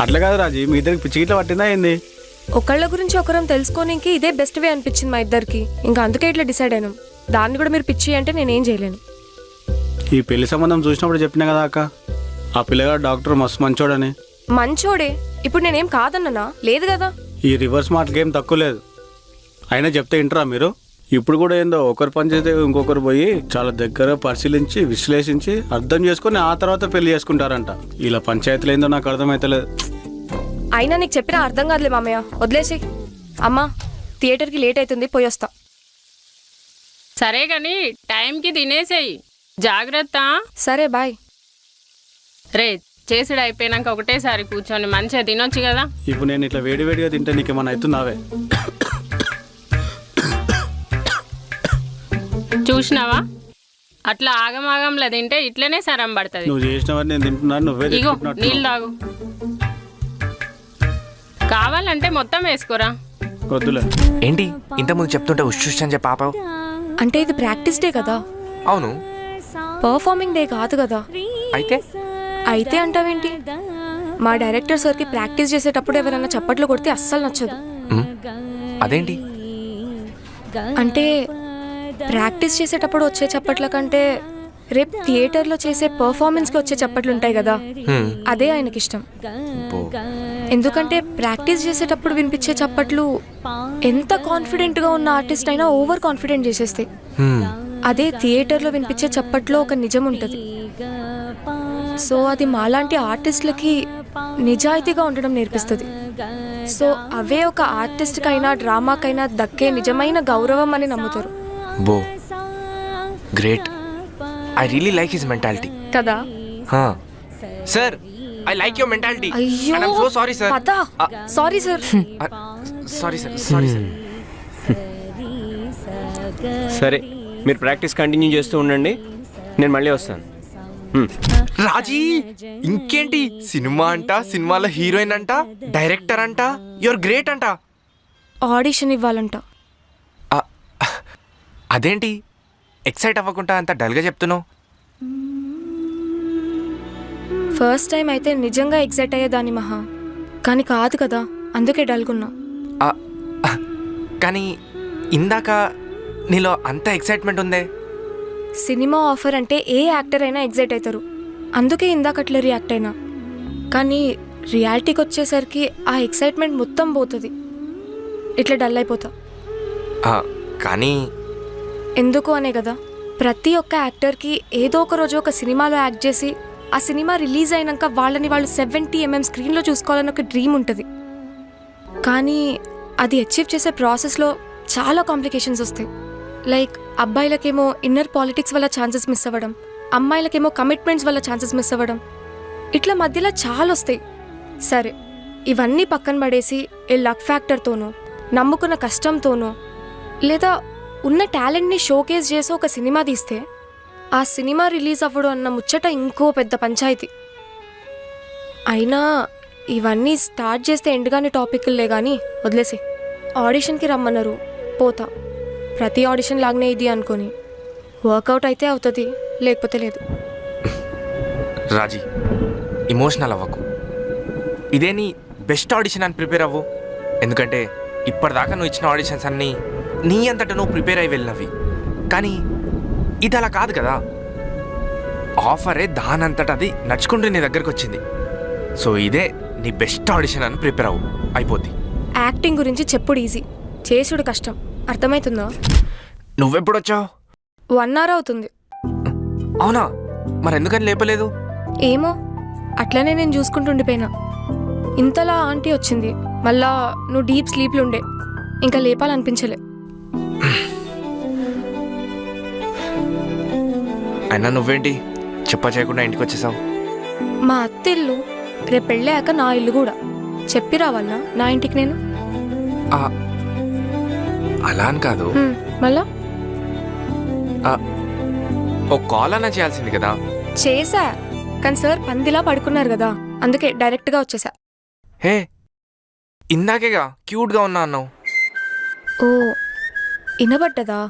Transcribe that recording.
అట్లా కాదు రాజీ, మీ ఇద్దరికి పిచ్చి గిట్ల పట్టిందా ఏంది? ఒకళ్ళ గురించి ఒకరం తెలుసుకోనికి ఇదే బెస్ట్ వే అనిపించింది మా ఇద్దరికి. ఇంకా అందుకే ఇట్లా డిసైడ్ అయినాం. దాన్ని కూడా మీరు పిచ్చి అంటే నేనేం చేయలేను. ఈ పెళ్లి సంబంధం చూసినప్పుడు చెప్పినా కదా అక్క, ఆ పిల్లగాడు డాక్టర్ మస్తు మంచోడని. మంచోడే. ఇప్పుడు నేనేం కాదన్నానా? లేదు కదా. ఈ రివర్స్ మార్క్ ఏం తక్కువ లేదు. అయినా చెప్తే వింటరా మీరు? ఇప్పుడు కూడా ఏందో ఒకరు పని చేస్తే ఇంకొకరు పోయి చాలా దగ్గర పరిశీలించి విశ్లేషించి అర్థం చేసుకుని ఆ తర్వాత పెళ్లి చేసుకుంటారంట. ఇలా పంచాయతీలు ఏందో నాకు అర్థమైతలేదు. అయినా నీకు చెప్పినా అర్థం కాదులే మామయ్య, వదిలేసి. అమ్మా, థియేటర్కి లేట్ అవుతుంది, పోయి వస్తా. సరే గాని టైంకి తినేసేయి, జాగ్రత్త. సరే బాయ్. రే, చేసుడు అయిపోయినాక ఒకటేసారి కూర్చొని మంచిగా తినొచ్చు కదా. ఇప్పుడు నేను ఇట్లా వేడివేడిగా తింటే నీకేమన్నా అవుతున్నావే? చూసినావా, అట్లా ఆగమాగంలో తింటే ఇట్లనే సరం పడుతుంది. నువ్వు చేసినవన్నీ నేను తింటున్నాను, నువ్వే ఇగో తింటున్నట్టు. నీళ్ళు తాగు. కావాలంటే మొత్తం వేసుకోరా. వద్దులే. ఏంటి ఇంతకుముందు చెప్తుంటే ఉష్ అని చెప్పి ఆపావు? అంటే ఇది ప్రాక్టీస్ డే కదా, అవును. పర్ఫార్మింగ్ డే కాదు కదా. అయితే అయితే అంటావేంటి? మా డైరెక్టర్ సార్కి ప్రాక్టీస్ చేసేటప్పుడు ఎవరైనా చప్పట్లు కొడితే అస్సలు నచ్చదు. అదేంటి? అంటే ప్రాక్టీస్ చేసేటప్పుడు వచ్చే చప్పట్ల కంటే రేపు థియేటర్లో చేసే పర్ఫార్మెన్స్కి వచ్చే చప్పట్లు ఉంటాయి కదా, అదే ఆయనకి ఇష్టం. ఎందుకంటే ప్రాక్టీస్ చేసేటప్పుడు వినిపించే చప్పట్లు ఎంత కాన్ఫిడెంట్గా ఉన్న ఆర్టిస్ట్ అయినా ఓవర్ కాన్ఫిడెంట్ చేసేస్తాయి. అదే థియేటర్లో వినిపించే చప్పట్లో ఒక నిజం ఉంటుంది. సో అది మాలాంటి ఆర్టిస్టులకి నిజాయితీగా ఉండడం నేర్పిస్తుంది. సో అవే ఒక ఆర్టిస్ట్కైనా డ్రామాకైనా దక్కే నిజమైన గౌరవం అని నమ్ముతారు. బో great. I really like his mentality కదా. Sir, I like your mentality. అయ్యో, I am so sorry sir. Sorry sir. Sorry sir, sorry sir. సరే, మీరు ప్రాక్టీస్ కంటిన్యూ చేస్తూ ఉండండి, నేను మళ్ళీ వస్తాను. రాజీ, ఇంకేంటి సినిమా అంట, సినిమాలో హీరోయిన్ అంట, డైరెక్టర్ అంట, యువర్ గ్రేట్ అంట. ఆడిషన్ ఇవ్వాలంట. అదేంటి ఎక్సైట్ అవ్వకుండా అంత డల్గా చెప్తున్నావు? ఫస్ట్ టైం అయితే నిజంగా ఎక్సైట్ అయ్యేదాన్ని మహా, కానీ కాదు కదా, అందుకే డల్గున్నా. కానీ ఇందాక నీలో అంత ఎక్సైట్మెంట్ ఉందే. సినిమా ఆఫర్ అంటే ఏ యాక్టర్ అయినా ఎగ్జైట్ అవుతారు, అందుకే ఇందాకట్లా రియాక్ట్ అయినా. కానీ రియాలిటీకి వచ్చేసరికి ఆ ఎక్సైట్మెంట్ మొత్తం పోతుంది, ఇట్లా డల్ అయిపోతా. కానీ ఎందుకు అనే కదా, ప్రతి ఒక్క యాక్టర్కి ఏదో ఒక రోజు ఒక సినిమాలో యాక్ట్ చేసి ఆ సినిమా రిలీజ్ అయినాక వాళ్ళని వాళ్ళు 70mm స్క్రీన్లో చూసుకోవాలని ఒక డ్రీమ్ ఉంటుంది. కానీ అది అచీవ్ చేసే ప్రాసెస్లో చాలా కాంప్లికేషన్స్ వస్తాయి. లైక్ అబ్బాయిలకేమో ఇన్నర్ పాలిటిక్స్ వల్ల ఛాన్సెస్ మిస్ అవ్వడం, అమ్మాయిలకేమో కమిట్మెంట్స్ వల్ల ఛాన్సెస్ మిస్ అవ్వడం, ఇట్లా మధ్యలో చాలా వస్తాయి. సరే, ఇవన్నీ పక్కన పడేసి ఏ లక్ ఫ్యాక్టర్తోనో, నమ్ముకున్న కష్టంతోనో, లేదా ఉన్న టాలెంట్ని షోకేస్ చేసి ఒక సినిమా తీస్తే ఆ సినిమా రిలీజ్ అవ్వడం అన్న ముచ్చట ఇంకో పెద్ద పంచాయతీ. అయినా ఇవన్నీ స్టార్ట్ చేస్తే ఎండ్గానే టాపిక్లే కానీ వదిలేసి. ఆడిషన్కి రమ్మన్నారు, పోతా. ప్రతి ఆడిషన్ లాగానే ఇది అనుకొని వర్కౌట్ అయితే అవుతుంది, లేకపోతే లేదు. రాజీ, ఇమోషనల్ అవ్వకు. ఇదే నీ బెస్ట్ ఆడిషన్ అని ప్రిపేర్ అవ్వు. ఎందుకంటే ఇప్పటిదాకా నువ్వు ఇచ్చిన ఆడిషన్స్ అన్నీ నీ అంతటా నువ్వు ప్రిపేర్ అయి వెళ్ళినవి. కానీ ఇది అలా కాదు కదా, ఆఫరే దానంతటా అది నడుచుకుంటూ నీ దగ్గరకు వచ్చింది. సో ఇదే నీ బెస్ట్ ఆడిషన్ అని ప్రిపేర్ అవ్వు, అయిపోద్ది. యాక్టింగ్ గురించి చెప్పుడు ఈజీ, చేసుడు కష్టం, అర్థమవుతుందా? నువ్వెప్పుడు వచ్చావు? 1 hour అవుతుంది. అవునా? మరి ఎందుకని లేపలేదు? ఏమో, అట్లనే నేను చూసుకుంటుండిపోయినా. ఇంతలా ఆంటీ వచ్చింది, మళ్ళా నువ్వు డీప్ స్లీప్లు ఉండే, ఇంకా లేపాలనిపించలే. అయినా నువ్వేంటి చెప్పా చేయకుండా ఇంటికి వచ్చేసావు? మా అత్త ఇల్లు, రేపు పెళ్ళాక నా ఇల్లు కూడా. చెప్పి రావాలనా నా ఇంటికి నేను? అలా అని కాదు, మళ్ళా ఓ కాల్ అన్నా చేయాల్సింది కదా. చేసా, కానీ సార్ పందిలా పడుకున్నారు కదా, అందుకే డైరెక్ట్గా వచ్చేసా. హే, ఇందాకేగా క్యూట్గా ఉన్నా అన్నావు. ఓ, వినబడ్డదా?